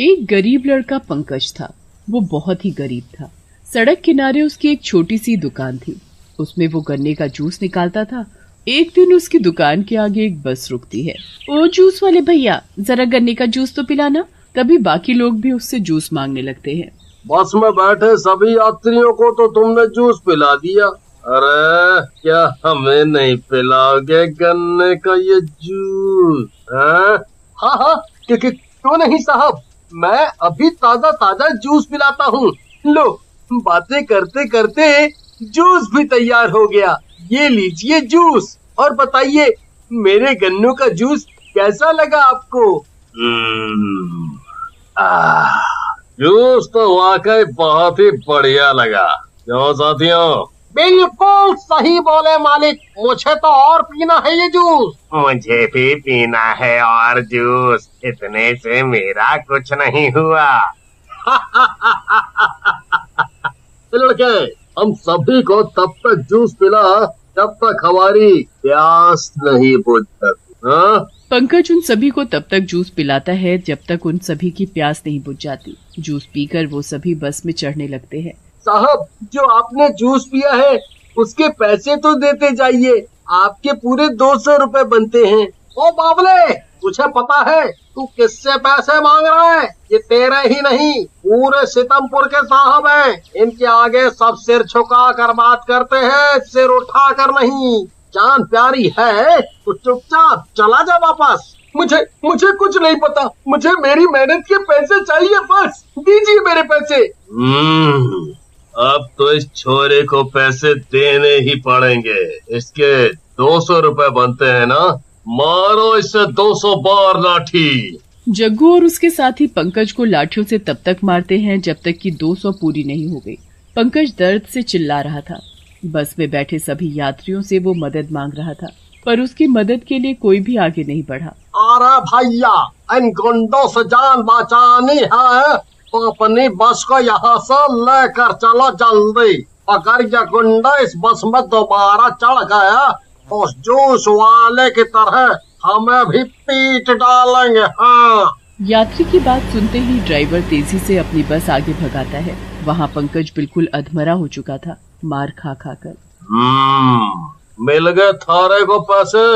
एक गरीब लड़का पंकज था। वो बहुत ही गरीब था। सड़क किनारे उसकी एक छोटी सी दुकान थी। उसमें वो गन्ने का जूस निकालता था। एक दिन उसकी दुकान के आगे एक बस रुकती है। ओ जूस वाले भैया, जरा गन्ने का जूस तो पिलाना। तभी बाकी लोग भी उससे जूस मांगने लगते हैं। बस में बैठे सभी यात्रियों को तो तुमने जूस पिला दिया। अरे क्या हमें नहीं पिलाओगे गन्ने का ये जूस? हाँ हाँ, क्यों नहीं साहब, मैं अभी ताजा ताजा जूस पिलाता हूँ। लो, बातें करते करते जूस भी तैयार हो गया। ये लीजिए जूस, और बताइए मेरे गन्नों का जूस कैसा लगा आपको? जूस तो वाकई बहुत ही बढ़िया लगा। क्यों साथियों? बिल्कुल सही बोले मालिक, मुझे तो और पीना है ये जूस। मुझे भी पीना है और जूस, इतने से मेरा कुछ नहीं हुआ। लड़के, हम सभी को तब तक जूस पिला जब तक हमारी प्यास नहीं बुझ जाती। पंकज उन सभी को तब तक जूस पिलाता है जब तक उन सभी की प्यास नहीं बुझ जाती। जूस पीकर वो सभी बस में चढ़ने लगते हैं। साहब, जो आपने जूस पिया है उसके पैसे तो देते जाइए, आपके पूरे 200 रुपए बनते हैं। ओ बावले, तुझे पता है तू किससे पैसे मांग रहा है? ये तेरे ही नहीं, पूरे सितमपुर के साहब हैं। इनके आगे सब सिर झुका कर बात करते हैं, सिर उठा कर नहीं। जान प्यारी है तो चुपचाप चला जा वापस। मुझे कुछ नहीं पता, मुझे मेरी मेहनत के पैसे चाहिए, बस दीजिए मेरे पैसे। अब तो इस छोरे को पैसे देने ही पड़ेंगे। इसके 200 रुपए बनते हैं ना, मारो इससे 200 बार लाठी। जग्गू और उसके साथी पंकज को लाठियों से तब तक मारते हैं जब तक कि 200 पूरी नहीं हो गई। पंकज दर्द से चिल्ला रहा था। बस में बैठे सभी यात्रियों से वो मदद मांग रहा था, पर उसकी मदद के लिए कोई भी आगे नहीं बढ़ा। अरे भैया, इन गुंडों से जान बचानी है तो अपनी बस को यहाँ से लेकर चलो जल्दी। अगर ये गुंडा इस बस में दोबारा चढ़ गया तो जूस वाले की तरह हमें भी पीट डालेंगे। हाँ। यात्री की बात सुनते ही ड्राइवर तेजी से अपनी बस आगे भगाता है। वहाँ पंकज बिल्कुल अधमरा हो चुका था, मार खा कर। मिल गए थारे को पैसे?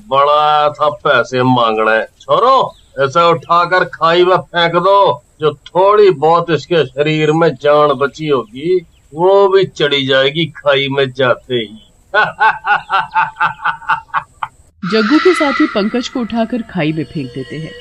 बड़ा था पैसे मांगने। छोरो, ऐसे उठाकर खाई में फेंक दो। जो थोड़ी बहुत इसके शरीर में जान बची होगी वो भी चढ़ी जाएगी खाई में जाते ही। जग्गू के साथी पंकज को उठाकर खाई में फेंक देते हैं।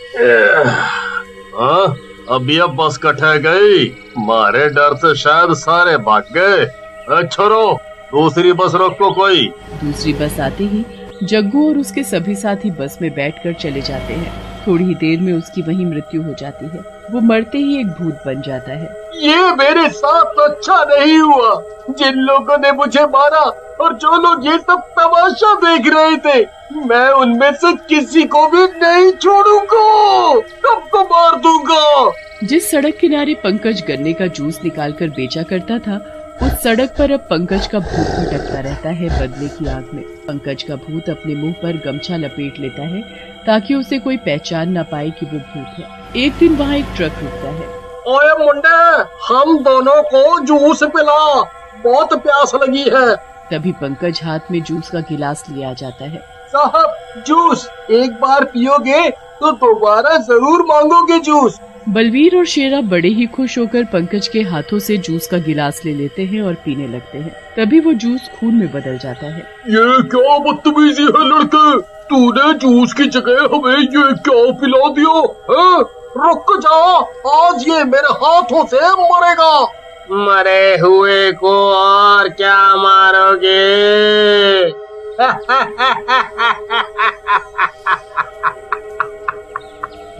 अब ये बस कटे गई, मारे डर से शायद सारे भाग गए। छोरो, दूसरी बस रोको कोई। दूसरी बस आते ही जग्गू और उसके सभी साथी बस में बैठकर चले जाते हैं। थोड़ी ही देर में उसकी वहीं मृत्यु हो जाती है। वो मरते ही एक भूत बन जाता है। ये मेरे साथ तो अच्छा नहीं हुआ। जिन लोगों ने मुझे मारा और जो लोग ये सब तमाशा देख रहे थे, मैं उनमें से किसी को भी नहीं छोड़ूंगा, सबको मार दूंगा। जिस सड़क किनारे पंकज गन्ने का जूस निकालकर बेचा करता था, उस सड़क पर अब पंकज का भूत भटकता रहता है बदले की आग में। पंकज का भूत अपने मुंह पर गमछा लपेट लेता है ताकि उसे कोई पहचान न पाए कि वो भूत है। एक दिन वहाँ एक ट्रक रुकता है। ओए मुंडे, हम दोनों को जूस पिला, बहुत प्यास लगी है। तभी पंकज हाथ में जूस का गिलास लिए आ जाता है। साहब, जूस एक बार पियोगे तो दोबारा जरूर मांगोगे जूस। बलवीर और शेरा बड़े ही खुश होकर पंकज के हाथों से जूस का गिलास ले लेते हैं और पीने लगते हैं। तभी वो जूस खून में बदल जाता है। ये क्या बदतमीजी है लड़के, तूने जूस की जगह हमें ये क्या पिला दिया है? रुक जा, आज ये मेरे हाथों से मरेगा। मरे हुए को और क्या मारोगे?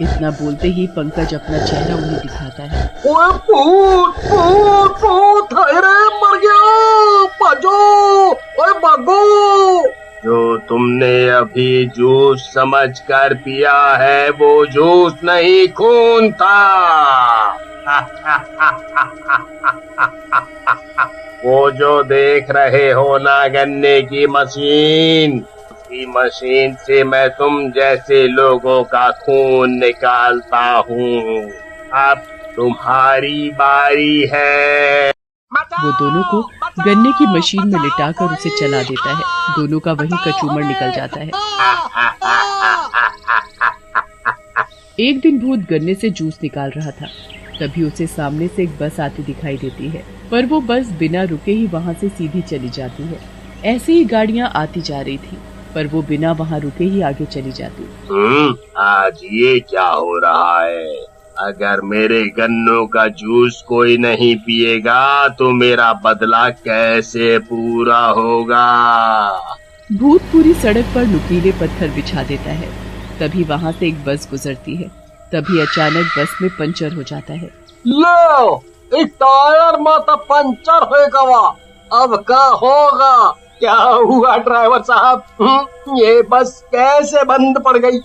इतना बोलते ही पंकज अपना चेहरा उन्हें दिखाता है। ओए भूत भूत भूत, अरे मर गया, भागो, ओए भागो। जो तुमने अभी जूस समझकर पिया है वो जूस नहीं, खून था। वो जो देख रहे हो ना गन्ने की मशीन, इसी मशीन से मैं तुम जैसे लोगों का खून निकालता हूँ। अब तुम्हारी बारी है। वो दोनों को गन्ने की मशीन में लिटाकर उसे चला देता है। दोनों का वही कचूमर निकल जाता है। एक दिन भूत गन्ने से जूस निकाल रहा था, तभी उसे सामने से एक बस आती दिखाई देती है, पर वो बस बिना रुके ही वहाँ से सीधी चली जाती है। ऐसे ही गाड़ियाँ आती जा रही थी, पर वो बिना वहाँ रुके ही आगे चली जाती। आज ये क्या हो रहा है? अगर मेरे गन्नों का जूस कोई नहीं पिएगा तो मेरा बदला कैसे पूरा होगा? भूत पूरी सड़क पर नुकीले पत्थर बिछा देता है। तभी वहाँ से एक बस गुजरती है। तभी अचानक बस में पंचर हो जाता है। लो, एक टायर माता पंचर होगा। अब क्या होगा? क्या हुआ ड्राइवर साहब? ये बस कैसे बंद पड़ गई?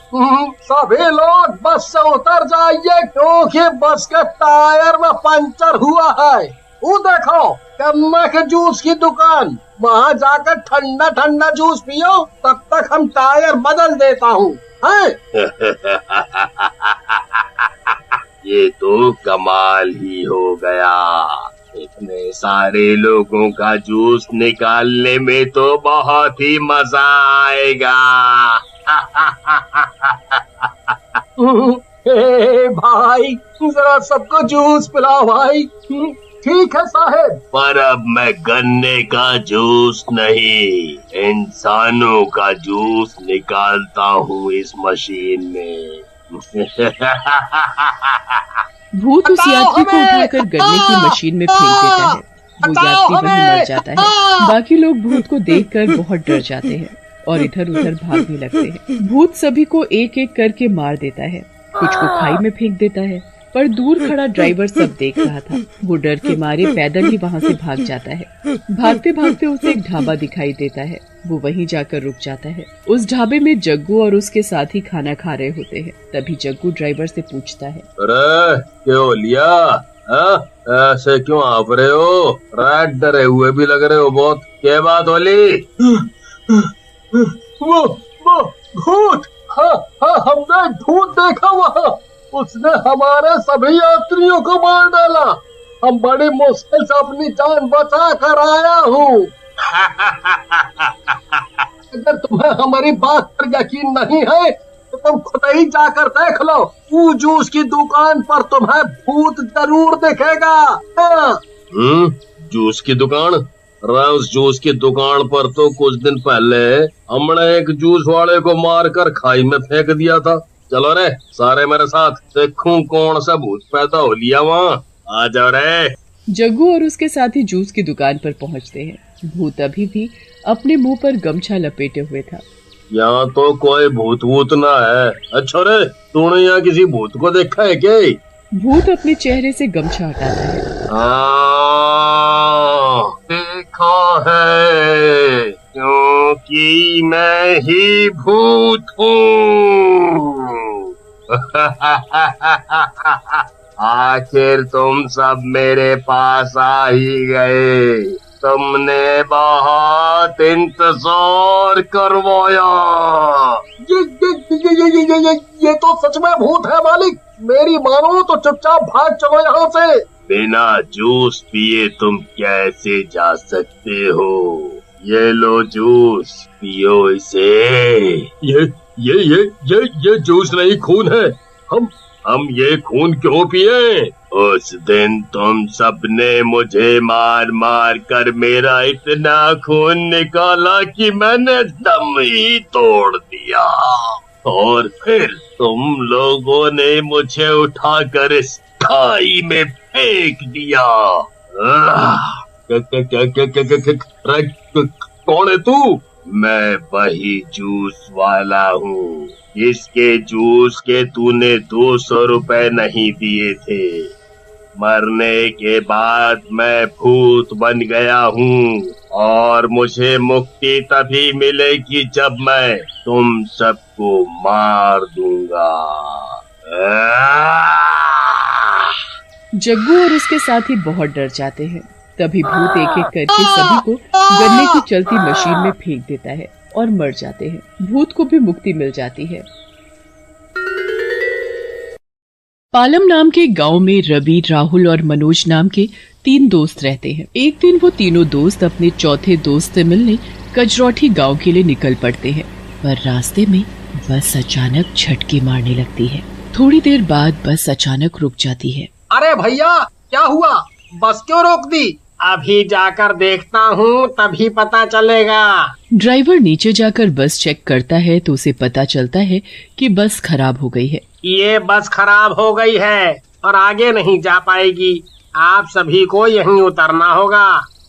सभी लोग बस से उतर जाइए, क्योंकि बस के टायर में पंचर हुआ है। वो देखो, गन्ना के जूस की दुकान, वहाँ जाकर ठंडा ठंडा जूस पियो, तब तक हम टायर बदल देता हूँ। ये तो कमाल ही हो गया। इतने सारे लोगों का जूस निकालने में तो बहुत ही मजा आएगा। भाई, जरा सबको जूस पिलाओ भाई। ठीक है साहब। पर अब मैं गन्ने का जूस नहीं, इंसानों का जूस निकालता हूँ इस मशीन में। भूत उस यात्री को उठाकर गन्ने की मशीन में फेंक देता है। वो यात्री वहीं मर जाता है। बाकी लोग भूत को देखकर बहुत डर जाते हैं और इधर उधर भागने लगते हैं। भूत सभी को एक एक करके मार देता है, कुछ को खाई में फेंक देता है, पर दूर खड़ा ड्राइवर सब देख रहा था। वो डर के मारे पैदल ही वहाँ से भाग जाता है। भागते भागते उसे एक ढाबा दिखाई देता है। वो वहीं जाकर रुक जाता है। उस ढाबे में जग्गू और उसके साथी खाना खा रहे होते हैं। तभी जग्गू ड्राइवर से पूछता है, अरे क्यों लिया? ऐसे क्यों आप रहे हो? रात डरे हुए भी लग रहे हो बहुत। क्या बात होली? वो भूत। हाँ, हमने भूत देखा वहाँ। उसने हमारे सभी यात्रियों को मार डाला। हम बड़ी मुश्किल से अपनी जान बचा कर आया हूँ। अगर तुम्हें हमारी बात पर यकीन नहीं है तो तुम खुद ही जाकर देख लो। वो जूस की दुकान पर तुम्हें भूत जरूर दिखेगा। जूस की दुकान? उस जूस की दुकान पर तो कुछ दिन पहले हमने एक जूस वाले को मारकर खाई में फेंक दिया था। चलो रे सारे मेरे साथ, देखूं कौन सा भूत पैदा हो लिया वहाँ। आ जाओ रे। जग्गू और उसके साथी जूस की दुकान पर पहुँचते हैं। भूत अभी भी अपने मुंह पर गमछा लपेटे हुए था। यहाँ तो कोई भूत वूत ना है। अच्छा रे, तूने यहाँ किसी भूत को देखा है क्या? भूत अपने चेहरे से गमछा हटाता है। देखा है, क्योंकि मैं ही भूत हूँ। आखिर तुम सब मेरे पास आ ही गए। तुमने बहुत इंतजार करवाया। ये तो सच में भूत है मालिक। मेरी मानो तो चुपचाप भाग चलो यहाँ से। बिना जूस पिए तुम कैसे जा सकते हो? ये लो जूस, पियो इसे। ये जूस नहीं, खून है। हम ये खून क्यों पिए? उस दिन तुम सबने मुझे मार मार कर मेरा इतना खून निकाला कि मैंने दम ही तोड़ दिया, और फिर तुम लोगों ने मुझे उठाकर इस खाई में फेंक दिया। कौन है तू? मैं वही जूस वाला हूँ, इसके जूस के तूने 200 रुपए नहीं दिए थे। मरने के बाद मैं भूत बन गया हूँ, और मुझे मुक्ति तभी मिलेगी जब मैं तुम सबको मार दूंगा। जग्गू और उसके साथी बहुत डर जाते हैं। तभी भूत एक एक करके सभी को गन्ने की चलती मशीन में फेंक देता है। और मर जाते हैं। भूत को भी मुक्ति मिल जाती है। पालम नाम के गांव में रवि, राहुल और मनोज नाम के 3 दोस्त रहते हैं। एक दिन वो तीनों दोस्त अपने चौथे दोस्त से मिलने कजरौठी गांव के लिए निकल पड़ते हैं, पर रास्ते में बस अचानक झटके मारने लगती है। थोड़ी देर बाद बस अचानक रुक जाती है। अरे भैया, क्या हुआ? बस क्यों रोक दी? अभी जाकर देखता हूँ, तभी पता चलेगा। ड्राइवर नीचे जाकर बस चेक करता है तो उसे पता चलता है कि बस खराब हो गई है। ये बस खराब हो गई है और आगे नहीं जा पाएगी। आप सभी को यहीं उतरना होगा।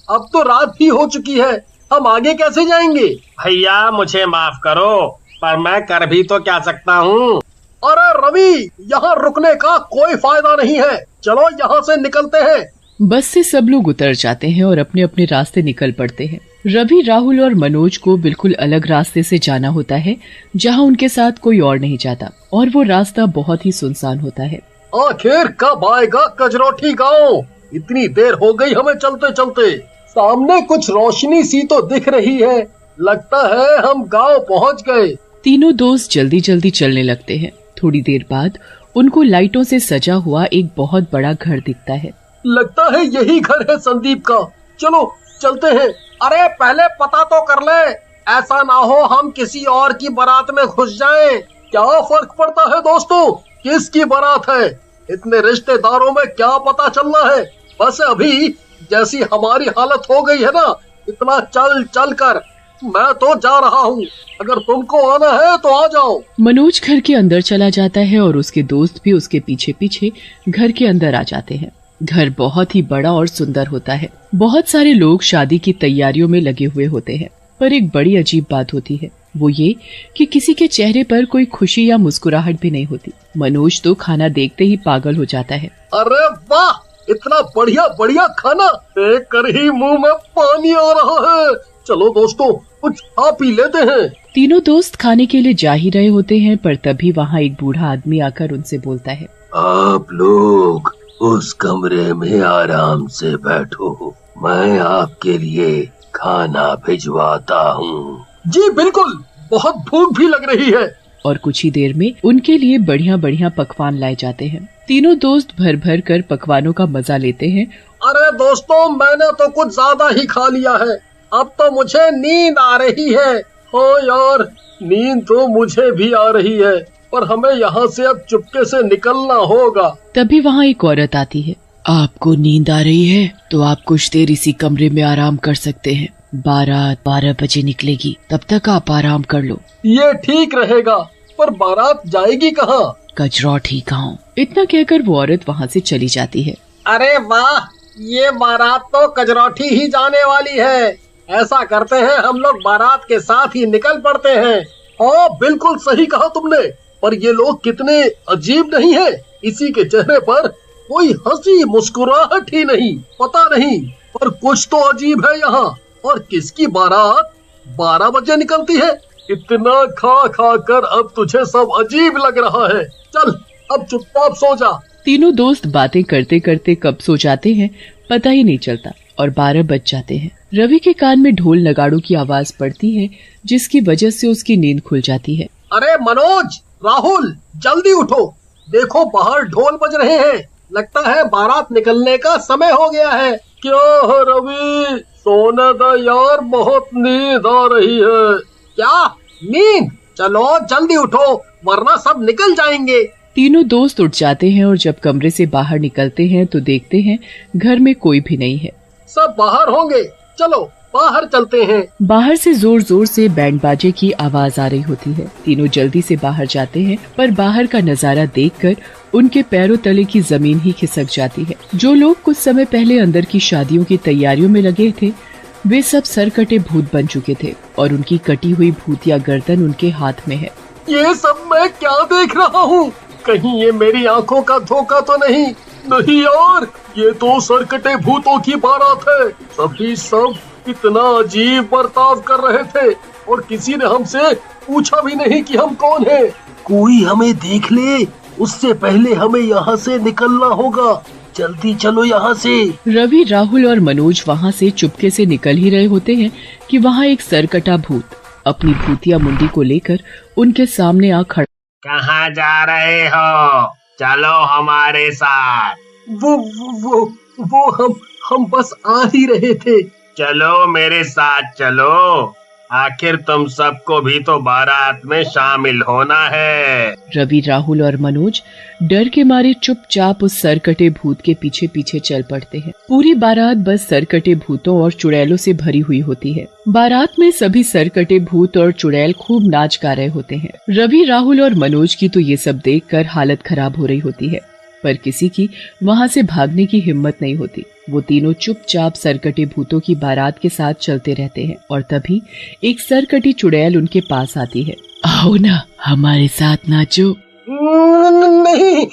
अब तो रात भी हो चुकी है, हम आगे कैसे जाएंगे? भैया मुझे माफ करो, पर मैं कर भी तो क्या सकता हूँ। अरे रवि, यहाँ रुकने का कोई फायदा नहीं है, चलो यहाँ से निकलते हैं। बस से सब लोग उतर जाते हैं और अपने अपने रास्ते निकल पड़ते हैं। रवि, राहुल और मनोज को बिल्कुल अलग रास्ते से जाना होता है, जहाँ उनके साथ कोई और नहीं जाता, और वो रास्ता बहुत ही सुनसान होता है। आखिर कब आएगा कजरौठी गांव? इतनी देर हो गई हमें चलते चलते। सामने कुछ रोशनी सी तो दिख रही है, लगता है हम गांव पहुंच गए। तीनों दोस्त जल्दी जल्दी चलने लगते हैं। थोड़ी देर बाद उनको लाइटों से सजा हुआ एक बहुत बड़ा घर दिखता है। लगता है यही घर है संदीप का, चलो चलते हैं। अरे पहले पता तो कर ले, ऐसा ना हो हम किसी और की बारात में घुस जाएं। क्या फर्क पड़ता है दोस्तों, किसकी बारात है? इतने रिश्तेदारों में क्या पता चलना है। बस अभी जैसी हमारी हालत हो गई है ना, इतना चल चल कर मैं तो जा रहा हूँ, अगर तुमको आना है तो आ जाओ। मनोज घर के अंदर चला जाता है और उसके दोस्त भी उसके पीछे पीछे घर के अंदर आ जाते हैं। घर बहुत ही बड़ा और सुंदर होता है। बहुत सारे लोग शादी की तैयारियों में लगे हुए होते हैं, पर एक बड़ी अजीब बात होती है, वो ये कि किसी के चेहरे पर कोई खुशी या मुस्कुराहट भी नहीं होती। मनोज तो खाना देखते ही पागल हो जाता है। अरे वाह, इतना बढ़िया बढ़िया खाना देख कर ही मुंह में पानी आ रहा है। चलो दोस्तों, कुछ खा पी लेते हैं। तीनों दोस्त खाने के लिए जा ही रहे होते हैं, पर तभी वहाँ एक बूढ़ा आदमी आकर उनसे बोलता है, आप लोग उस कमरे में आराम से बैठो, मैं आपके लिए खाना भिजवाता हूँ। जी बिल्कुल, बहुत भूख भी लग रही है। और कुछ ही देर में उनके लिए बढ़िया बढ़िया पकवान लाए जाते हैं। तीनों दोस्त भर भर कर पकवानों का मजा लेते हैं। अरे दोस्तों, मैंने तो कुछ ज्यादा ही खा लिया है, अब तो मुझे नींद आ रही है। हाँ यार, नींद तो मुझे भी आ रही है, पर हमें यहाँ से अब चुपके से निकलना होगा। तभी वहाँ एक औरत आती है। आपको नींद आ रही है तो आप कुछ देर इसी कमरे में आराम कर सकते हैं। 12 बजे निकलेगी, तब तक आप आराम कर लो। ये ठीक रहेगा, पर बारात जाएगी कहाँ? कजरौठी गाँव। इतना कहकर वो औरत वहाँ से चली जाती है। अरे वाह, ये बारात तो कजरौठी ही जाने वाली है। ऐसा करते हैं, हम लोग बारात के साथ ही निकल पड़ते हैं। हाँ बिल्कुल सही कहा तुमने, पर ये लोग कितने अजीब नहीं है, इसी के चेहरे पर कोई हंसी मुस्कुराहट ही नहीं। पता नहीं, पर कुछ तो अजीब है यहाँ। और किसकी बारात 12 बजे निकलती है? इतना खा खा कर अब तुझे सब अजीब लग रहा है। चल अब चुपचाप सो जा। तीनों दोस्त बातें करते करते कब सो जाते हैं पता ही नहीं चलता और 12 बज जाते हैं। रवि के कान में ढोल नगाड़ों की आवाज पड़ती है, जिसकी वजह से उसकी नींद खुल जाती है। अरे मनोज, राहुल, जल्दी उठो, देखो बाहर ढोल बज रहे हैं, लगता है बारात निकलने का समय हो गया है। क्या है रवि, सोने दो यार, बहुत नींद आ रही है। क्या नींद? चलो जल्दी उठो, वरना सब निकल जाएंगे। तीनों दोस्त उठ जाते हैं और जब कमरे से बाहर निकलते हैं तो देखते हैं घर में कोई भी नहीं है। सब बाहर होंगे, चलो बाहर चलते हैं। बाहर से जोर जोर से बैंड बाजे की आवाज आ रही होती है। तीनों जल्दी से बाहर जाते हैं, पर बाहर का नजारा देखकर उनके पैरों तले की जमीन ही खिसक जाती है। जो लोग कुछ समय पहले अंदर की शादियों की तैयारियों में लगे थे, वे सब सरकटे भूत बन चुके थे और उनकी कटी हुई भूतिया गर्दन उनके हाथ में है। ये सब मैं क्या देख रहा हूँ? कहीं ये मेरी आंखों का धोखा तो नहीं? नहीं यार, ये तो सरकटे भूतों की बारात है। सभी सब इतना अजीब बर्ताव कर रहे थे और किसी ने हमसे पूछा भी नहीं कि हम कौन हैं। कोई हमें देख ले, उससे पहले हमें यहाँ से निकलना होगा। जल्दी चलो यहाँ से। रवि, राहुल और मनोज वहाँ से चुपके से निकल ही रहे होते हैं कि वहाँ एक सरकटा भूत अपनी भूतिया मुंडी को लेकर उनके सामने आ खड़ा। कहाँ जा रहे हो? चलो हमारे साथ। वो हम बस आ ही रहे थे। चलो मेरे साथ चलो, आखिर तुम सबको भी तो बारात में शामिल होना है। रवि, राहुल और मनोज डर के मारे चुपचाप उस सरकटे भूत के पीछे पीछे चल पड़ते हैं। पूरी बारात बस सरकटे भूतों और चुड़ैलों से भरी हुई होती है। बारात में सभी सरकटे भूत और चुड़ैल खूब नाच गा रहे होते हैं। रवि, राहुल और मनोज की तो ये सब देखकर हालत खराब हो रही होती है, पर किसी की वहाँ से भागने की हिम्मत नहीं होती। वो तीनों चुपचाप सरकटे भूतों की बारात के साथ चलते रहते हैं और तभी एक सरकटी चुड़ैल उनके पास आती है। आओ ना, हमारे साथ नाचो। नहीं,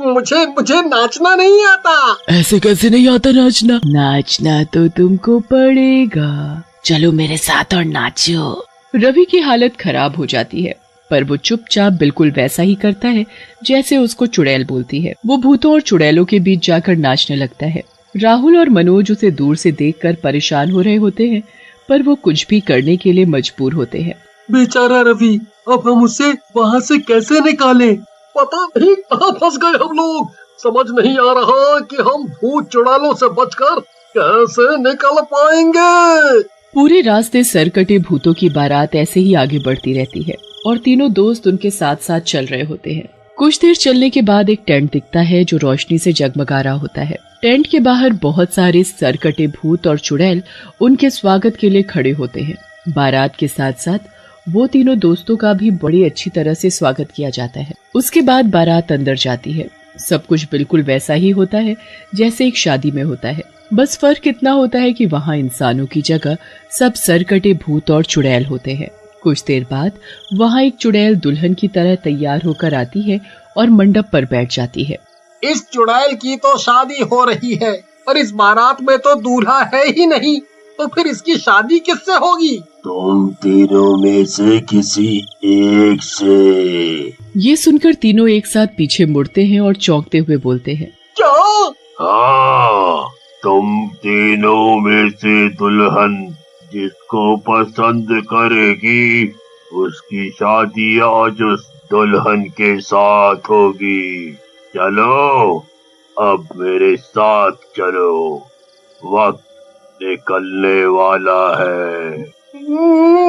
मुझे नाचना नहीं आता। ऐसे कैसे नहीं आता नाचना? नाचना तो तुमको पड़ेगा। चलो मेरे साथ और नाचो। रवि की हालत खराब हो जाती है, पर वो चुपचाप बिल्कुल वैसा ही करता है जैसे उसको चुड़ैल बोलती है। वो भूतों और चुड़ैलों के बीच जाकर नाचने लगता है। राहुल और मनोज उसे दूर से देखकर परेशान हो रहे होते हैं, पर वो कुछ भी करने के लिए मजबूर होते हैं। बेचारा रवि, अब हम उसे वहाँ से कैसे निकालें? पता नहीं कहाँ फंस गए हम लोग। समझ नहीं आ रहा कि हम भूत चुड़ैलों से बचकर कैसे निकल पाएंगे। पूरे रास्ते सरकटे भूतों की बारात ऐसे ही आगे बढ़ती रहती है और तीनों दोस्त उनके साथ साथ चल रहे होते हैं। कुछ देर चलने के बाद एक टेंट दिखता है जो रोशनी से जगमगा रहा होता है। टेंट के बाहर बहुत सारे सरकटे भूत और चुड़ैल उनके स्वागत के लिए खड़े होते हैं। बारात के साथ साथ वो तीनों दोस्तों का भी बड़ी अच्छी तरह से स्वागत किया जाता है। उसके बाद बारात अंदर जाती है। सब कुछ बिल्कुल वैसा ही होता है जैसे एक शादी में होता है, बस फर्क इतना होता है कि वहाँ इंसानों की जगह सब सरकटे भूत और चुड़ैल होते हैं। कुछ देर बाद वहाँ एक चुड़ैल दुल्हन की तरह तैयार होकर आती है और मंडप पर बैठ जाती है। इस चुड़ैल की तो शादी हो रही है और इस बारात में तो दूल्हा है ही नहीं, तो फिर इसकी शादी किससे होगी? तुम तीनों में से किसी एक से। ये सुनकर तीनों एक साथ पीछे मुड़ते हैं और चौंकते हुए बोलते हैं, क्या? हाँ, तुम तीनों में से दुल्हन जिसको पसंद करेगी उसकी शादी आज उस दुल्हन के साथ होगी। चलो, अब मेरे साथ चलो, वक्त निकलने वाला है।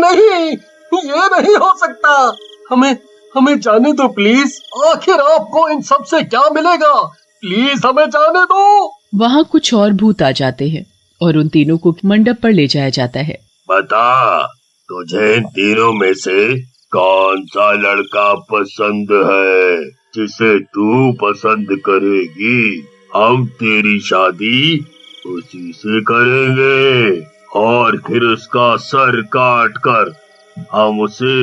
नहीं, ये नहीं हो सकता। हमें जाने दो प्लीज। आखिर आपको इन सब से क्या मिलेगा? प्लीज हमें जाने दो। वहाँ कुछ और भूत आ जाते हैं और उन तीनों को मंडप पर ले जाया जाता है। बता, तुझे इन तीनों में से कौन सा लड़का पसंद है जिसे तू पसंद करेगी? हम तेरी शादी उसी से करेंगे और फिर उसका सर काट कर हम उसे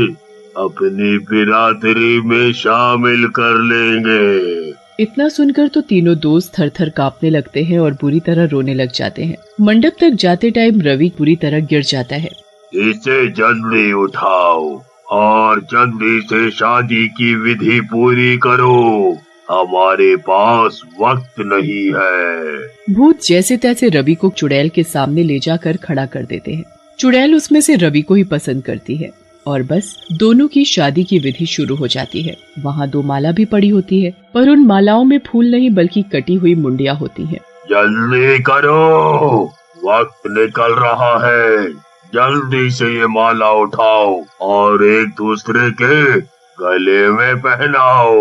अपनी बिरादरी में शामिल कर लेंगे। इतना सुनकर तो तीनों दोस्त थर थर कांपने लगते हैं और बुरी तरह रोने लग जाते हैं। मंडप तक जाते टाइम रवि बुरी तरह गिर जाता है। इसे जल्दी उठाओ और जल्दी से शादी की विधि पूरी करो, हमारे पास वक्त नहीं है। भूत जैसे तैसे रवि को चुड़ैल के सामने ले जाकर खड़ा कर देते हैं। चुड़ैल उसमें से रवि को ही पसंद करती है और बस दोनों की शादी की विधि शुरू हो जाती है। वहाँ 2 माला भी पड़ी होती है, पर उन मालाओं में फूल नहीं बल्कि कटी हुई मुंडिया होती हैं। जल्दी करो, वक्त निकल रहा है। जल्दी से ये माला उठाओ और एक दूसरे के गले में पहनाओ।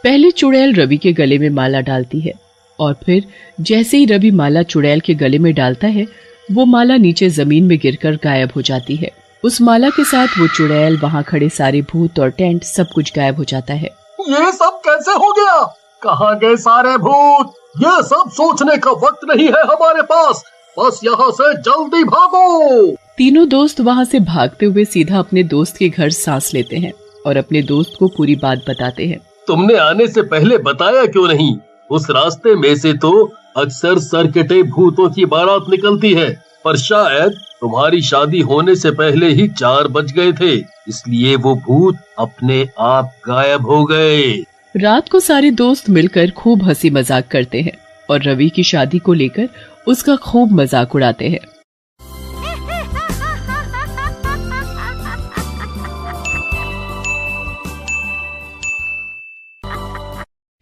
पहले चुड़ैल रवि के गले में माला डालती है और फिर जैसे ही रवि माला चुड़ैल के गले में डालता है, वो माला नीचे जमीन में गिरकर गायब हो जाती है। उस माला के साथ वो चुड़ैल, वहाँ खड़े सारे भूत और टेंट सब कुछ गायब हो जाता है। ये सब कैसे हो गया? कहाँ गए सारे भूत? ये सब सोचने का वक्त नहीं है हमारे पास। बस यहाँ से जल्दी भागो। तीनों दोस्त वहाँ से भागते हुए सीधा अपने दोस्त के घर सांस लेते हैं और अपने दोस्त को पूरी बात बताते हैं। तुमने आने से पहले बताया क्यों नहीं? उस रास्ते में से तो अक्सर सरकटे भूतों की बारात निकलती है, पर शायद तुम्हारी शादी होने से पहले ही 4 बज गए थे, इसलिए वो भूत अपने आप गायब हो गए। रात को सारे दोस्त मिलकर खूब हंसी मजाक करते हैं और रवि की शादी को लेकर उसका खूब मजाक उड़ाते हैं।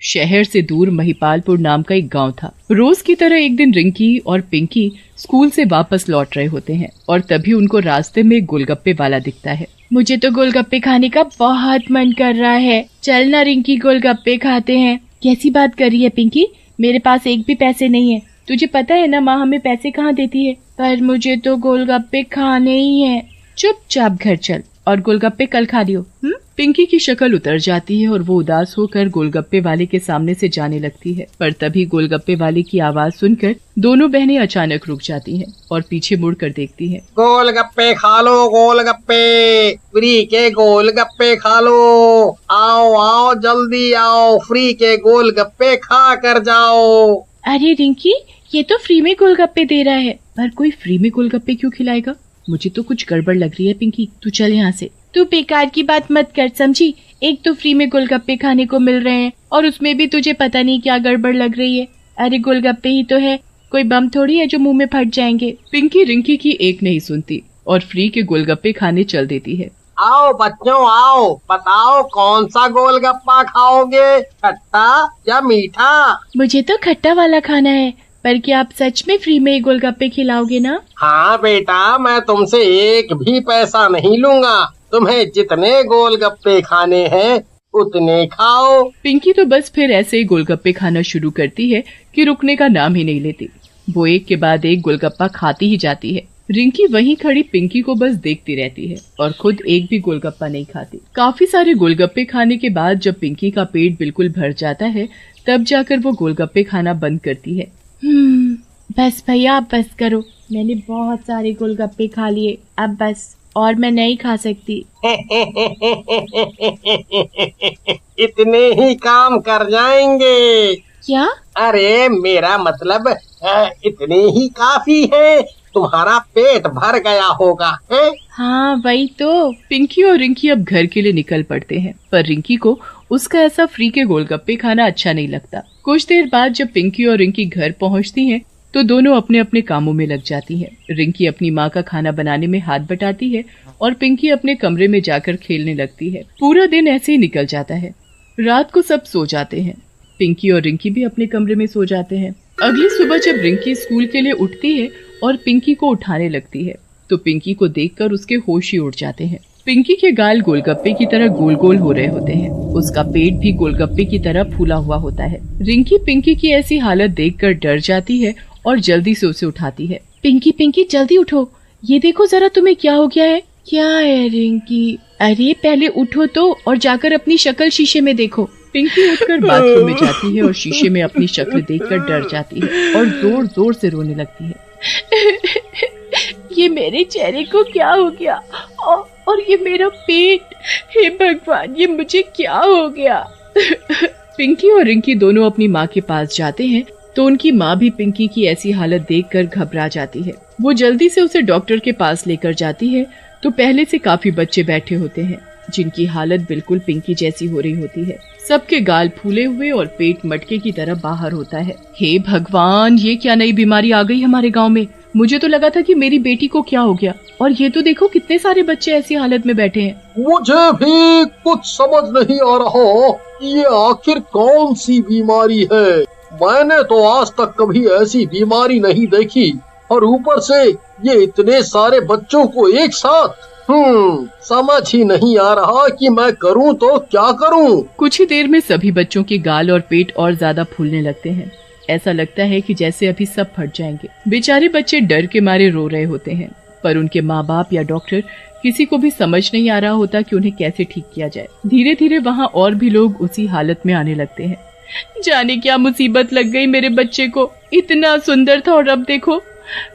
शहर से दूर महिपालपुर नाम का एक गांव था। रोज की तरह एक दिन रिंकी और पिंकी स्कूल से वापस लौट रहे होते हैं और तभी उनको रास्ते में एक गोलगप्पे वाला दिखता है। मुझे तो गोलगप्पे खाने का बहुत मन कर रहा है, चल ना रिंकी गोलगप्पे खाते हैं। कैसी बात कर रही है पिंकी, मेरे पास एक भी पैसे नहीं है। तुझे पता है ना माँ हमें पैसे कहाँ देती है, पर मुझे तो गोलगप्पे खाने ही है। चुपचाप घर चल और गोलगप्पे कल खा लियो। पिंकी की शक्ल उतर जाती है और वो उदास होकर गोलगप्पे वाले के सामने से जाने लगती है, पर तभी गोलगप्पे वाले की आवाज सुनकर दोनों बहनें अचानक रुक जाती हैं और पीछे मुड़कर देखती हैं। गोलगप्पे खा लो, गोलगप्पे फ्री के गोलगप्पे खा लो। आओ आओ जल्दी आओ, फ्री के गोलगप्पे खा कर जाओ। अरे रिंकी, ये तो फ्री में गोलगप्पे दे रहा है, पर कोई फ्री में गोलगप्पे क्यों खिलाएगा? मुझे तो कुछ गड़बड़ लग रही है पिंकी, तू चल यहाँ से। तू बेकार की बात मत कर समझी, एक तो फ्री में गोलगप्पे खाने को मिल रहे हैं और उसमें भी तुझे पता नहीं क्या गड़बड़ लग रही है। अरे गोलगप्पे ही तो है, कोई बम थोड़ी है जो मुंह में फट जाएंगे। पिंकी रिंकी की एक नहीं सुनती और फ्री के गोलगप्पे खाने चल देती है। आओ बच्चों आओ, बताओ कौन सा गोलगप्पा खाओगे, खट्टा या मीठा? मुझे तो खट्टा वाला खाना है, पर क्या आप सच में फ्री में गोलगप्पे खिलाओगे ना? हाँ बेटा, मैं तुमसे एक भी पैसा नहीं लूंगा। तुम्हें जितने गोलगप्पे खाने हैं उतने खाओ। पिंकी तो बस फिर ऐसे ही गोलगप्पे खाना शुरू करती है कि रुकने का नाम ही नहीं लेती। वो एक के बाद एक गोलगप्पा खाती ही जाती है। रिंकी वहीं खड़ी पिंकी को बस देखती रहती है और खुद एक भी गोलगप्पा नहीं खाती। काफी सारे गोलगप्पे खाने के बाद जब पिंकी का पेट बिल्कुल भर जाता है, तब जाकर वो गोलगप्पे खाना बंद करती है। बस भैया आप बस करो, मैंने बहुत सारे गोलगप्पे खा लिए, अब बस, और मैं नहीं खा सकती। इतने ही काम कर जाएंगे। क्या? अरे मेरा मतलब इतने ही काफी है, तुम्हारा पेट भर गया होगा है? हाँ वही तो। पिंकी और रिंकी अब घर के लिए निकल पड़ते हैं, पर रिंकी को उसका ऐसा फ्री के गोलगप्पे खाना अच्छा नहीं लगता। कुछ देर बाद जब पिंकी और रिंकी घर पहुंचती हैं, तो दोनों अपने अपने कामों में लग जाती हैं। रिंकी अपनी माँ का खाना बनाने में हाथ बटाती है और पिंकी अपने कमरे में जाकर खेलने लगती है। पूरा दिन ऐसे ही निकल जाता है। रात को सब सो जाते हैं। पिंकी और रिंकी भी अपने कमरे में सो जाते हैं। अगली सुबह जब रिंकी स्कूल के लिए उठती है और पिंकी को उठाने लगती है, तो पिंकी को देखकर उसके होश ही उड़ जाते हैं। पिंकी के गाल गोलगप्पे की तरह गोल गोल हो रहे होते हैं। उसका पेट भी गोलगप्पे की तरह फूला हुआ होता है। रिंकी पिंकी की ऐसी हालत देखकर डर जाती है और जल्दी से उसे उठाती है। पिंकी पिंकी जल्दी उठो, ये देखो जरा तुम्हें क्या हो गया है। क्या है रिंकी? अरे पहले उठो तो और जाकर अपनी शक्ल शीशे में देखो। पिंकी उठकर बाथरूम में जाती है और शीशे में अपनी शक्ल देखकर डर जाती है और जोर जोर से रोने लगती है। ये मेरे चेहरे को क्या हो गया और ये मेरा पेट, हे भगवान ये मुझे क्या हो गया। पिंकी और रिंकी दोनों अपनी माँ के पास जाते हैं, तो उनकी माँ भी पिंकी की ऐसी हालत देखकर घबरा जाती है। वो जल्दी से उसे डॉक्टर के पास लेकर जाती है, तो पहले से काफी बच्चे बैठे होते हैं जिनकी हालत बिल्कुल पिंकी जैसी हो रही होती है। सबके गाल फूले हुए और पेट मटके की तरह बाहर होता है। हे भगवान, ये क्या नई बीमारी आ गई हमारे गांव में। मुझे तो लगा था कि मेरी बेटी को क्या हो गया, और ये तो देखो कितने सारे बच्चे ऐसी हालत में बैठे हैं। मुझे भी कुछ समझ नहीं आ रहा, ये आखिर कौन सी बीमारी है। मैंने तो आज तक कभी ऐसी बीमारी नहीं देखी, और ऊपर से ये इतने सारे बच्चों को एक साथ। समझ ही नहीं आ रहा कि मैं करूं तो क्या करूं। कुछ ही देर में सभी बच्चों के गाल और पेट और ज्यादा फूलने लगते हैं। ऐसा लगता है कि जैसे अभी सब फट जाएंगे। बेचारे बच्चे डर के मारे रो रहे होते हैं, पर उनके माँ बाप या डॉक्टर किसी को भी समझ नहीं आ रहा होता कि उन्हें कैसे ठीक किया जाए। धीरे धीरे वहाँ और भी लोग उसी हालत में आने लगते हैं। जाने क्या मुसीबत लग गई मेरे बच्चे को, इतना सुंदर था और अब देखो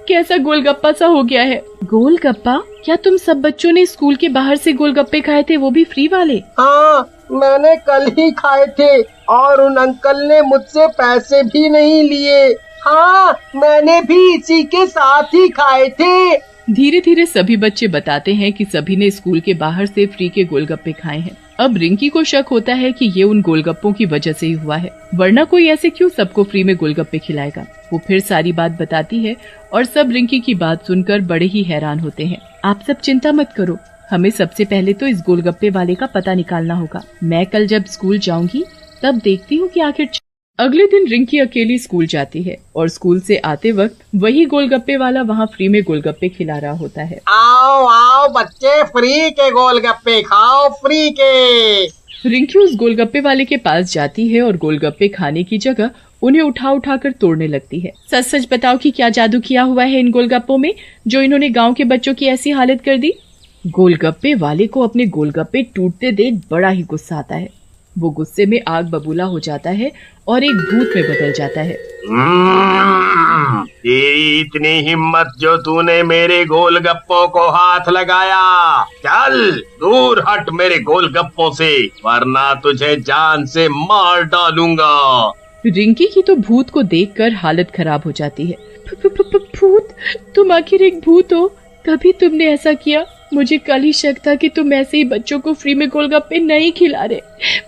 कैसा गोलगप्पा सा हो गया है। गोलगप्पा? क्या तुम सब बच्चों ने स्कूल के बाहर से गोलगप्पे खाए थे, वो भी फ्री वाले? हाँ, मैंने कल ही खाए थे और उन अंकल ने मुझसे पैसे भी नहीं लिए। हाँ, मैंने भी इसी के साथ ही खाए थे। धीरे धीरे सभी बच्चे बताते हैं कि सभी ने स्कूल के बाहर से फ्री के गोलगप्पे खाए हैं। अब रिंकी को शक होता है कि ये उन गोलगप्पों की वजह से ही हुआ है, वरना कोई ऐसे क्यों सबको फ्री में गोलगप्पे खिलाएगा। वो फिर सारी बात बताती है और सब रिंकी की बात सुनकर बड़े ही हैरान होते हैं। आप सब चिंता मत करो, हमें सबसे पहले तो इस गोलगप्पे वाले का पता निकालना होगा। मैं कल जब स्कूल जाऊंगी तब देखती हूँ कि आखिर। अगले दिन रिंकी अकेली स्कूल जाती है और स्कूल से आते वक्त वही गोलगप्पे वाला वहाँ फ्री में गोलगप्पे खिला रहा होता है। आओ आओ बच्चे, फ्री के गोलगप्पे खाओ, फ्री के। रिंकी उस गोलगप्पे वाले के पास जाती है और गोलगप्पे खाने की जगह उन्हें उठा उठा कर तोड़ने लगती है। सच सच बताओ कि क्या जादू किया हुआ है इन गोलगप्पों में जो इन्होंने गांव के बच्चों की ऐसी हालत कर दी। गोलगप्पे वाले को अपने गोलगप्पे टूटते देख बड़ा ही गुस्सा आता है। वो गुस्से में आग बबूला हो जाता है और एक भूत में बदल जाता है। तेरी इतनी हिम्मत जो तूने मेरे गोलगप्पों को हाथ लगाया, चल दूर हट मेरे गोलगप्पों से, वरना तुझे जान से मार डालूंगा। रिंकी की तो भूत को देखकर हालत खराब हो जाती है। भूत? तुम आखिर एक भूत हो, तभी तुमने ऐसा किया। मुझे कल ही शक था कि तुम ऐसे ही बच्चों को फ्री में गोलगप्पे नहीं खिला रहे,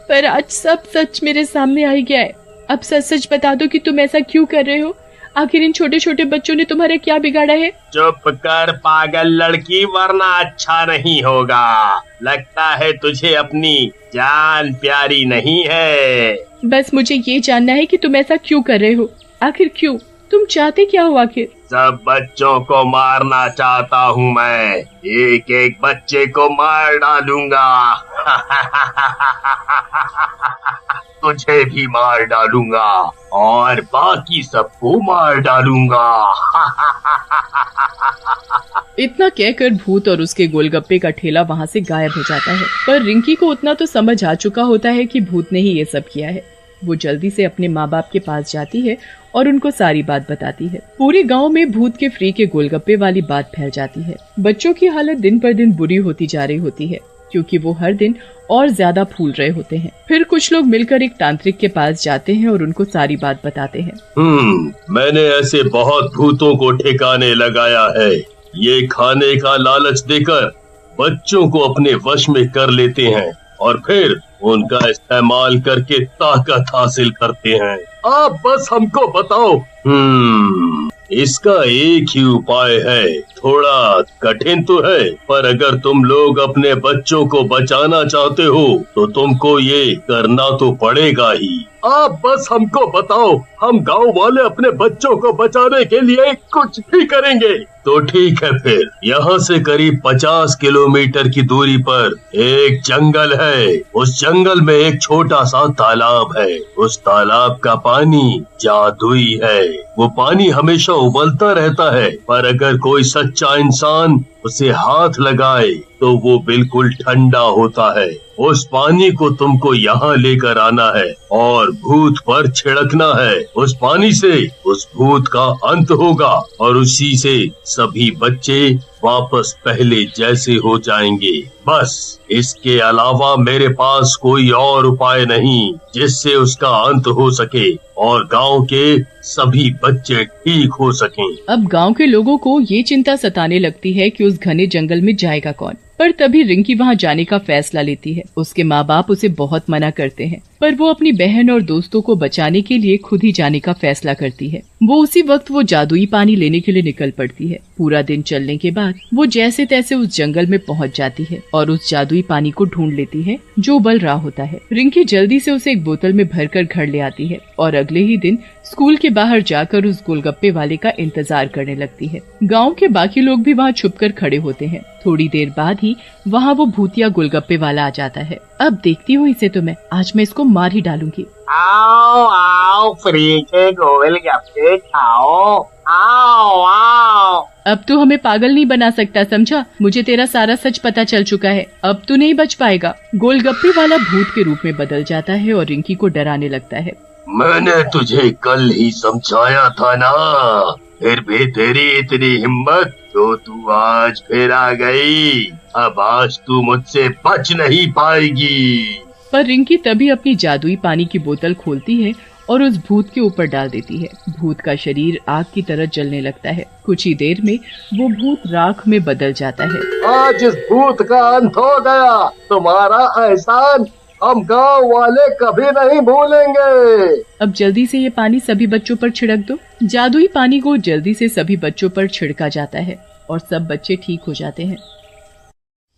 पर आज सब सच मेरे सामने आ ही गया है। अब सच सच बता दो कि तुम ऐसा क्यों कर रहे हो। आखिर इन छोटे छोटे बच्चों ने तुम्हारा क्या बिगाड़ा है। चुप कर पागल लड़की, वरना अच्छा नहीं होगा। लगता है तुझे अपनी जान प्यारी नहीं है। बस मुझे ये जानना है कि तुम ऐसा क्यों कर रहे हो। आखिर क्यों? तुम चाहते क्या हो आखिर? सब बच्चों को मारना चाहता हूँ मैं, एक एक बच्चे को मार डालूंगा। तुझे भी मार डालूंगा और बाकी सबको मार डालूंगा। इतना कहकर भूत और उसके गोलगप्पे का ठेला वहाँ से गायब हो जाता है। पर रिंकी को उतना तो समझ आ चुका होता है कि भूत ने ही ये सब किया है। वो जल्दी से अपने माँ बाप के पास जाती है और उनको सारी बात बताती है। पूरे गांव में भूत के फ्री के गोलगप्पे वाली बात फैल जाती है। बच्चों की हालत दिन पर दिन बुरी होती जा रही होती है, क्योंकि वो हर दिन और ज्यादा फूल रहे होते हैं। फिर कुछ लोग मिलकर एक तांत्रिक के पास जाते हैं और उनको सारी बात बताते हैं। मैंने ऐसे बहुत भूतों को ठिकाने लगाया है। ये खाने का लालच देकर बच्चों को अपने वश में कर लेते हैं और फिर उनका इस्तेमाल करके ताकत हासिल करते हैं। आप बस हमको बताओ। इसका एक ही उपाय है, थोड़ा कठिन तो है, पर अगर तुम लोग अपने बच्चों को बचाना चाहते हो तो तुमको ये करना तो पड़ेगा ही। आप बस हमको बताओ, हम गांव वाले अपने बच्चों को बचाने के लिए कुछ भी करेंगे। तो ठीक है, फिर यहाँ से करीब 50 किलोमीटर की दूरी पर एक जंगल है। उस जंगल में एक छोटा सा तालाब है। उस तालाब का पानी जादुई है। वो पानी हमेशा उबलता रहता है, पर अगर कोई सच्चा इंसान उसे हाथ लगाए तो वो बिल्कुल ठंडा होता है। उस पानी को तुमको यहाँ लेकर आना है और भूत पर छिड़कना है। उस पानी से उस भूत का अंत होगा और उसी से सभी बच्चे वापस पहले जैसे हो जाएंगे। बस इसके अलावा मेरे पास कोई और उपाय नहीं जिससे उसका अंत हो सके और गांव के सभी बच्चे ठीक हो सकें। अब गांव के लोगों को ये चिंता सताने लगती है कि उस घने जंगल में जाएगा कौन। पर तभी रिंकी वहाँ जाने का फैसला लेती है। उसके माँ बाप उसे बहुत मना करते हैं, पर वो अपनी बहन और दोस्तों को बचाने के लिए खुद ही जाने का फैसला करती है। वो उसी वक्त वो जादुई पानी लेने के लिए निकल पड़ती है। पूरा दिन चलने के बाद वो जैसे तैसे उस जंगल में पहुँच जाती है और उस जादुई पानी को ढूंढ लेती है जो उबल रहा होता है। रिंकी जल्दी से उसे एक बोतल में भरकर घर ले आती है और अगले ही दिन स्कूल के बाहर जाकर उस गोलगप्पे वाले का इंतजार करने लगती है। गांव के बाकी लोग भी वहाँ छुपकर खड़े होते हैं। थोड़ी देर बाद ही वहाँ वो भूतिया गोलगप्पे वाला आ जाता है। अब देखती हूँ इसे तो मैं आज मैं इसको मार ही डालूंगी। आओ आओ, फ्री के गोलगप्पे खाओ, आओ आओ। अब तू हमें पागल नहीं बना सकता, समझा? मुझे तेरा सारा सच पता चल चुका है, अब तू नहीं बच पाएगा। गोलगप्पे वाला भूत के रूप में बदल जाता है और रिंकी को डराने लगता है। मैंने तुझे कल ही समझाया था ना, फिर भी तेरी इतनी हिम्मत, तो तू आज फिर आ गई। अब आज तू मुझसे बच नहीं पाएगी। पर रिंकी तभी अपनी जादुई पानी की बोतल खोलती है और उस भूत के ऊपर डाल देती है। भूत का शरीर आग की तरह जलने लगता है। कुछ ही देर में वो भूत राख में बदल जाता है। आज इस भूत का अंत हो गया। तुम्हारा एहसान हम गांव वाले कभी नहीं भूलेंगे। अब जल्दी से ये पानी सभी बच्चों पर छिड़क दो। जादुई पानी को जल्दी से सभी बच्चों पर छिड़का जाता है और सब बच्चे ठीक हो जाते हैं।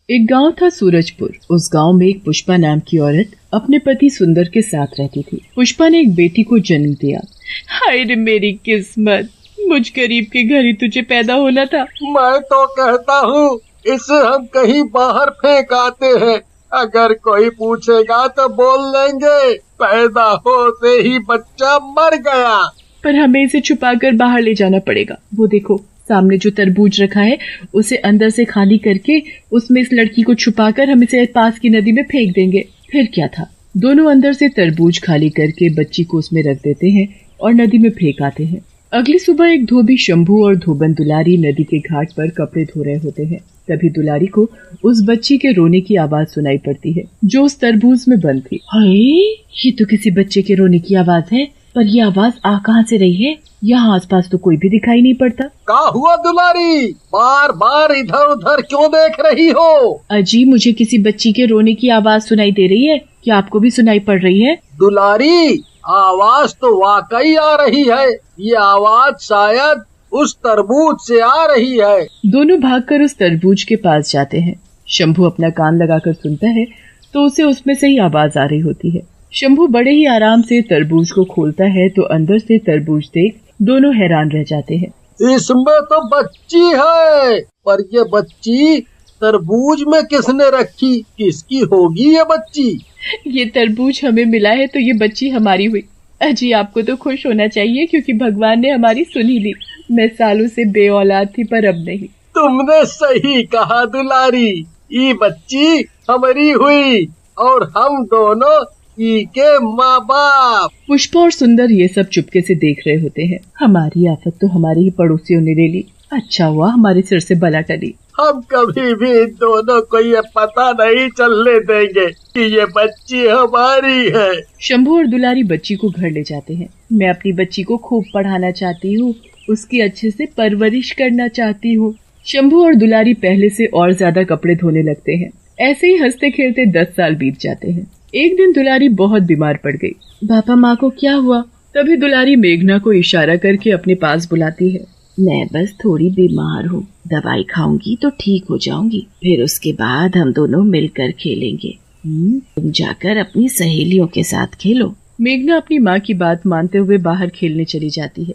एक गांव था सूरजपुर। उस गांव में एक पुष्पा नाम की औरत अपने पति सुंदर के साथ रहती थी। पुष्पा ने एक बेटी को जन्म दिया। हाय रे मेरी किस्मत, मुझ गरीब के घर ही तुझे पैदा होना था। मैं तो कहता हूँ इसे हम कहीं बाहर फेंक आते हैं। अगर कोई पूछेगा तो बोल लेंगे पैदा होते ही बच्चा मर गया। पर हमें इसे छुपाकर बाहर ले जाना पड़ेगा। वो देखो सामने जो तरबूज रखा है, उसे अंदर से खाली करके उसमें इस लड़की को छुपाकर हम इसे पास की नदी में फेंक देंगे। फिर क्या था, दोनों अंदर से तरबूज खाली करके बच्ची को उसमें रख देते हैं और नदी में फेंक आते हैं। अगली सुबह एक धोबी शंभू और धोबन दुलारी नदी के घाट पर कपड़े धो रहे होते हैं। तभी दुलारी को उस बच्ची के रोने की आवाज सुनाई पड़ती है जो उस तरबूज में बंद थी। हाय, ये तो किसी बच्चे के रोने की आवाज है, पर ये आवाज आ कहाँ से रही है? यहाँ आसपास तो कोई भी दिखाई नहीं पड़ता। क्या हुआ दुलारी, बार बार इधर उधर क्यों देख रही हो? अजी, मुझे किसी बच्ची के रोने की आवाज सुनाई दे रही है। क्या आपको भी सुनाई पड़ रही है? दुलारी, आवाज तो वाकई आ रही है। ये आवाज शायद उस तरबूज से आ रही है। दोनों भागकर उस तरबूज के पास जाते हैं। शंभू अपना कान लगाकर सुनता है तो उसे उसमें से ही आवाज आ रही होती है। शंभू बड़े ही आराम से तरबूज को खोलता है तो अंदर से तरबूज देख दोनों हैरान रह जाते हैं। इसमें तो बच्ची है, पर ये बच्ची तरबूज में किसने रखी? किसकी होगी ये बच्ची? ये तरबूज हमें मिला है तो ये बच्ची हमारी हुई। अजी, आपको तो खुश होना चाहिए क्योंकि भगवान ने हमारी सुन ही ली। मैं सालों से बेऔलाद थी पर अब नहीं। तुमने सही कहा दुलारी, ये बच्ची हमारी हुई और हम दोनों ई के माँ बाप। पुष्पा और सुंदर ये सब चुपके से देख रहे होते हैं। हमारी आफत तो हमारे ही पड़ोसियों ने ले ली। अच्छा हुआ हमारे सिर से बला टली। हम कभी भी इन दोनों को ये पता नहीं चलने देंगे कि ये बच्ची हमारी है। शंभू और दुलारी बच्ची को घर ले जाते हैं। मैं अपनी बच्ची को खूब पढ़ाना चाहती हूँ, उसकी अच्छे से परवरिश करना चाहती हूँ। शंभू और दुलारी पहले से और ज्यादा कपड़े धोने लगते हैं। ऐसे ही हंसते खेलते 10 साल बीत जाते हैं। एक दिन दुलारी बहुत बीमार पड़ गई। पापा, माँ को क्या हुआ? तभी दुलारी मेघना को इशारा करके अपने पास बुलाती है। मैं बस थोड़ी बीमार हूँ, दवाई खाऊंगी तो ठीक हो जाऊंगी, फिर उसके बाद हम दोनों मिलकर खेलेंगे। तुम जाकर अपनी सहेलियों के साथ खेलो। मेघना अपनी माँ की बात मानते हुए बाहर खेलने चली जाती है।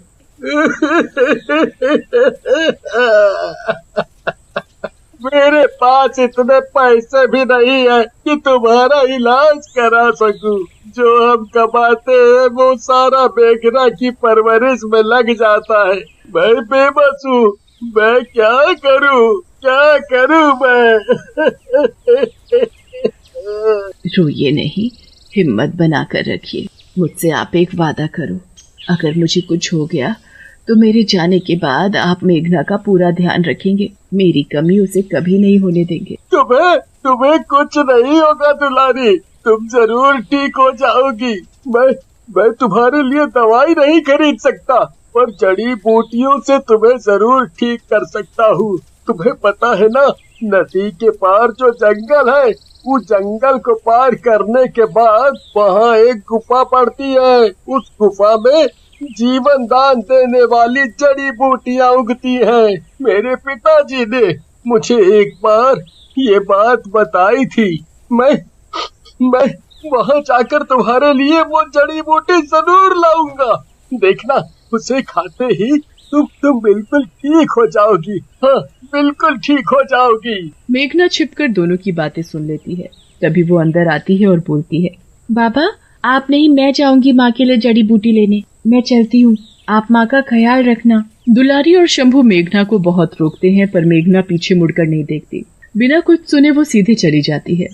मेरे पास इतने पैसे भी नहीं है कि तुम्हारा इलाज करा सकूं। जो हम कमाते हैं वो सारा मेघना की परवरिश में लग जाता है। मैं बेबस हूँ, मैं क्या करूँ मैं? रोइए नहीं, हिम्मत बना कर रखिए। मुझसे आप एक वादा करो, अगर मुझे कुछ हो गया तो मेरे जाने के बाद आप मेघना का पूरा ध्यान रखेंगे। मेरी कमी उसे कभी नहीं होने देंगे। तुम्हें कुछ नहीं होगा दुलारी, तुम जरूर ठीक हो जाओगी। मैं तुम्हारे लिए दवाई नहीं खरीद सकता, पर जड़ी बूटियों से तुम्हें जरूर ठीक कर सकता हूँ। तुम्हें पता है ना, नदी के पार जो जंगल है, उस जंगल को पार करने के बाद वहाँ एक गुफा पड़ती है। उस गुफा में जीवन दान देने वाली जड़ी बूटियाँ उगती हैं। मेरे पिताजी ने मुझे एक बार ये बात बताई थी। मैं वहाँ जाकर तुम्हारे लिए वो जड़ी बूटी जरूर लाऊंगा। देखना, उसे खाते ही तुम बिल्कुल ठीक हो जाओगी। हाँ, बिल्कुल ठीक हो जाओगी। मेघना छिपकर दोनों की बातें सुन लेती है। तभी वो अंदर आती है और बोलती है, बाबा आप नहीं, मैं जाऊंगी माँ के लिए जड़ी बूटी लेने। मैं चलती हूँ, आप माँ का ख्याल रखना। दुलारी और शंभू मेघना को बहुत रोकते हैं पर मेघना पीछे मुड़कर नहीं देखती। बिना कुछ सुने वो सीधे चली जाती है।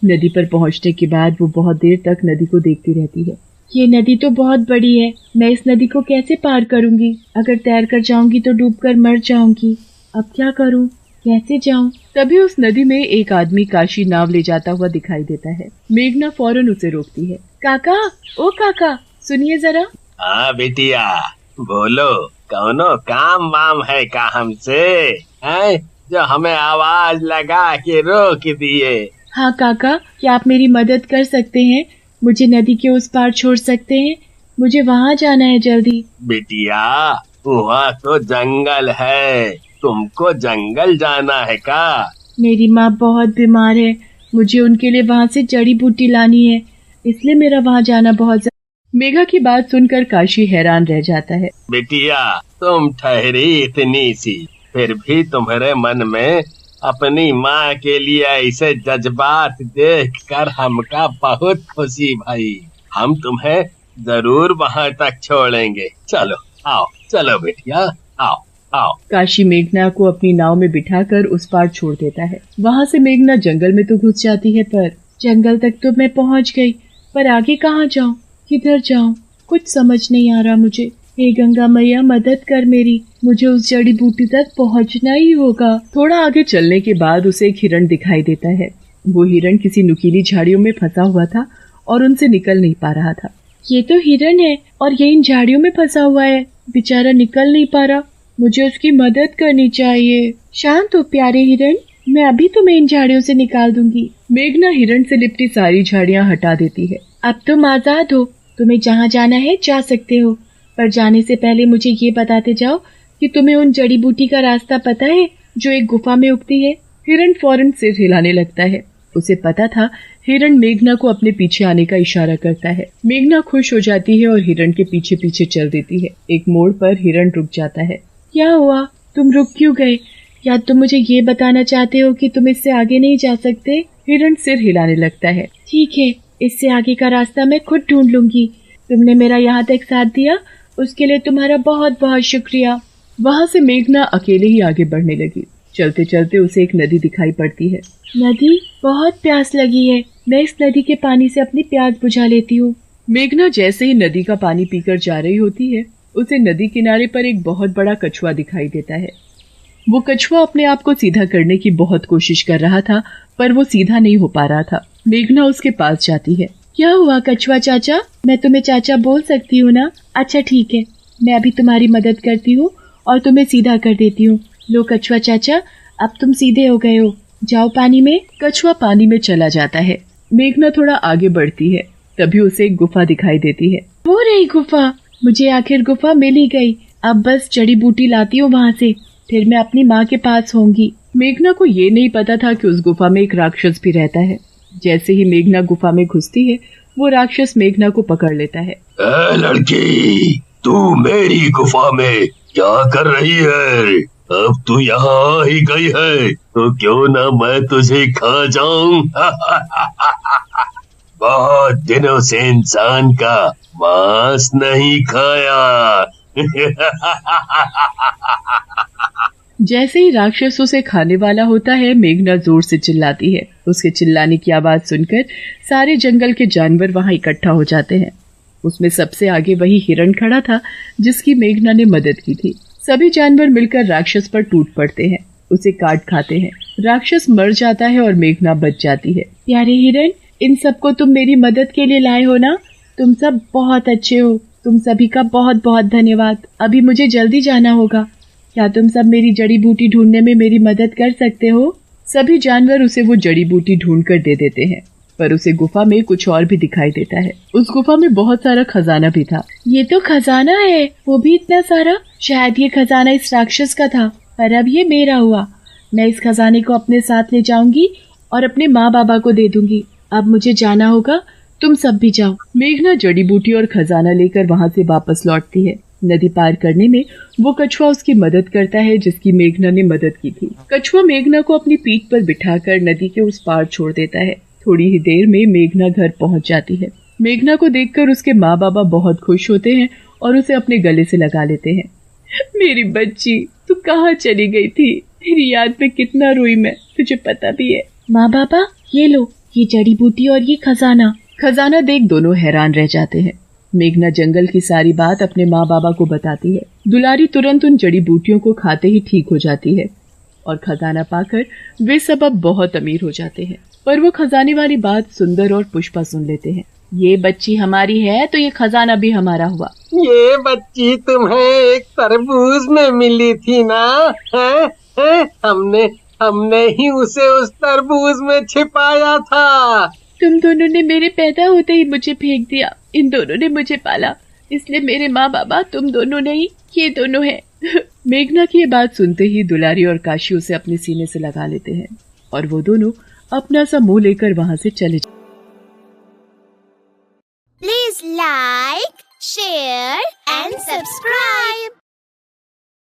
नदी पर पहुँचने के बाद वो बहुत देर तक नदी को देखती रहती है। ये नदी तो बहुत बड़ी है, मैं इस नदी को कैसे पार करूंगी? अगर तैर कर जाऊंगी तो डूबकर मर जाऊंगी। अब क्या करूं? कैसे जाऊं? तभी उस नदी में एक आदमी काशी नाव ले जाता हुआ दिखाई देता है। मेघना फौरन उसे रोकती है। काका, ओ काका, सुनिए जरा। हाँ बिटिया, बोलो, कौनो काम वाम है का हमसे, है जो हमें आवाज लगा के रोक दिए? हाँ काका, क्या आप मेरी मदद कर सकते हैं? मुझे नदी के उस पार छोड़ सकते हैं? मुझे वहाँ जाना है जल्दी। बिटिया, वहाँ तो जंगल है, तुमको जंगल जाना है का? मेरी माँ बहुत बीमार है, मुझे उनके लिए वहाँ से जड़ी बूटी लानी है, इसलिए मेरा वहाँ जाना बहुत। मेघा की बात सुनकर काशी हैरान रह जाता है। बिटिया, तुम ठहरी इतनी सी, फिर भी तुम्हारे मन में अपनी माँ के लिए ऐसे जज्बात देखकर हमका बहुत खुशी भाई। हम तुम्हें जरूर वहाँ तक छोड़ेंगे। चलो आओ, चलो बिटिया, आओ आओ। काशी मेघना को अपनी नाव में बिठाकर उस पार छोड़ देता है। वहाँ से मेघना जंगल में तो घुस जाती है, पर जंगल तक तो मैं पहुँच गई, पर आगे कहाँ जाऊँ, किधर जाऊँ, कुछ समझ नहीं आ रहा मुझे। हे गंगा मैया मदद कर मेरी, मुझे उस जड़ी बूटी तक पहुँचना ही होगा। थोड़ा आगे चलने के बाद उसे एक हिरण दिखाई देता है। वो हिरण किसी नुकीली झाड़ियों में फंसा हुआ था और उनसे निकल नहीं पा रहा था। ये तो हिरण है और ये इन झाड़ियों में फंसा हुआ है, बेचारा निकल नहीं पा रहा, मुझे उसकी मदद करनी चाहिए। शांत हो प्यारे हिरण, मैं अभी तुम्हें इन झाड़ियों से निकाल दूंगी। मेघना हिरण से लिपटी सारी झाड़ियाँ हटा देती है। अब तुम आजाद हो, तुम्हें जहाँ जाना है जा सकते हो, पर जाने से पहले मुझे ये बताते जाओ कि तुम्हें उन जड़ी बूटी का रास्ता पता है जो एक गुफा में उगती है। हिरण फौरन सिर हिलाने लगता है। उसे पता था हिरण मेघना को अपने पीछे आने का इशारा करता है। मेघना खुश हो जाती है और हिरण के पीछे पीछे चल देती है। एक मोड़ पर हिरण रुक जाता है। क्या हुआ, तुम रुक क्यों गए? या तुम मुझे ये बताना चाहते हो कि तुम इससे आगे नहीं जा सकते? हिरण सिर हिलाने लगता है। ठीक है, इससे आगे का रास्ता मैं खुद ढूंढ लूंगी। तुमने मेरा यहाँ तक साथ दिया, उसके लिए तुम्हारा बहुत बहुत शुक्रिया। वहाँ से मेघना अकेले ही आगे बढ़ने लगी। चलते चलते उसे एक नदी दिखाई पड़ती है। नदी, बहुत प्यास लगी है, मैं इस नदी के पानी से अपनी प्यास बुझा लेती हूँ। मेघना जैसे ही नदी का पानी पीकर जा रही होती है, उसे नदी किनारे पर एक बहुत बड़ा कछुआ दिखाई देता है। वो कछुआ अपने आप को सीधा करने की बहुत कोशिश कर रहा था, पर वो सीधा नहीं हो पा रहा था। मेघना उसके पास जाती है। क्या हुआ कछुआ चाचा? मैं तुम्हें चाचा बोल सकती हूँ ना? अच्छा ठीक है, मैं अभी तुम्हारी मदद करती हूँ और तुम्हें सीधा कर देती हूँ। लो कछुआ चाचा, अब तुम सीधे हो गए हो, जाओ पानी में। कछुआ पानी में चला जाता है। मेघना थोड़ा आगे बढ़ती है, तभी उसे एक गुफा दिखाई देती है। वो रही गुफा, मुझे आखिर गुफा मिल ही गई। अब बस जड़ी बूटी लाती हूँ वहाँ से, फिर मैं अपनी माँ के पास होंगी। मेघना को ये नहीं पता था कि उस गुफा में एक राक्षस भी रहता है। जैसे ही मेघना गुफा में घुसती है, वो राक्षस मेघना को पकड़ लेता है। लड़की, तू मेरी गुफा में क्या कर रही है? अब तू यहाँ आ ही गई है तो क्यों ना मैं तुझे खा जाऊं। बहुत दिनों से इंसान का मांस नहीं खाया। जैसे ही राक्षस उसे खाने वाला होता है, मेघना जोर से चिल्लाती है। उसके चिल्लाने की आवाज सुनकर सारे जंगल के जानवर वहां इकट्ठा हो जाते हैं। उसमें सबसे आगे वही हिरण खड़ा था जिसकी मेघना ने मदद की थी। सभी जानवर मिलकर राक्षस पर टूट पड़ते हैं, उसे काट खाते हैं। राक्षस मर जाता है और मेघना बच जाती है। प्यारे हिरण, इन सबको तुम मेरी मदद के लिए लाए हो ना? तुम सब बहुत अच्छे हो, तुम सभी का बहुत बहुत धन्यवाद। अभी मुझे जल्दी जाना होगा, क्या तुम सब मेरी जड़ी बूटी ढूंढने में मेरी मदद कर सकते हो? सभी जानवर उसे वो जड़ी बूटी ढूंढ कर दे देते हैं, पर उसे गुफा में कुछ और भी दिखाई देता है। उस गुफा में बहुत सारा खजाना भी था। ये तो खजाना है, वो भी इतना सारा? शायद ये खजाना इस राक्षस का था, पर अब ये मेरा हुआ। मैं इस खजाने को अपने साथ ले जाऊंगी और अपने माँ बाबा को दे दूंगी। अब मुझे जाना होगा, तुम सब भी जाओ। मेघना जड़ी बूटी और खजाना लेकर वहाँ से वापस लौटती है। नदी पार करने में वो कछुआ उसकी मदद करता है जिसकी मेघना ने मदद की थी। कछुआ मेघना को अपनी पीठ पर बिठाकर नदी के उस पार छोड़ देता है। थोड़ी ही देर में मेघना घर पहुंच जाती है। मेघना को देखकर उसके माँ बाबा बहुत खुश होते हैं और उसे अपने गले से लगा लेते हैं। मेरी बच्ची, तू कहाँ चली गई थी? तेरी याद में कितना रोई मैं, तुझे पता भी है। माँ बाबा, ये लो, ये जड़ी बूटी और ये खजाना। खजाना देख दोनों हैरान रह जाते हैं। मेघना जंगल की सारी बात अपने माँ बाबा को बताती है। दुलारी तुरंत उन जड़ी बूटियों को खाते ही ठीक हो जाती है और खजाना पाकर वे सब अब बहुत अमीर हो जाते हैं। पर वो खजाने वाली बात सुंदर और पुष्पा सुन लेते हैं। ये बच्ची हमारी है तो ये खजाना भी हमारा हुआ। ये बच्ची तुम्हें एक तरबूज में मिली थी ना? है? हमने ही उसे उस तरबूज में छिपाया था। तुम दोनों ने मेरे पैदा होते ही मुझे फेंक दिया। इन दोनों ने मुझे पाला, इसलिए मेरे माँ बाबा तुम दोनों नहीं, ये दोनों हैं। मेघना की ये बात सुनते ही दुलारी और काशी उसे अपने सीने से लगा लेते हैं। और वो दोनों अपना सा मुंह लेकर वहां से चले जाते। Please like, share and subscribe.